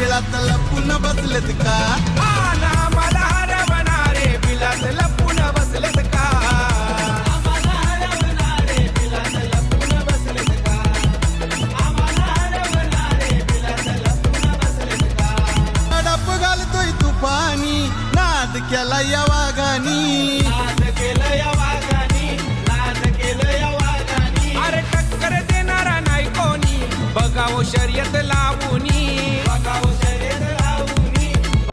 बिळात लपून बसलेत का आला मला हरवणारे बिलात लपून बसलेत का आम्हाला हरवणारे बिलात लपून बसलेत का आम्हाला हरवणारे बिलात लपून बसलेत का डप घालतोय तुफानी नाद केला या वाघानी नाद केलं या वाघानी नाद केलं या वाघानी अरे टक्कर देणारा नाही कोणी बघावं शर्यत लावूनी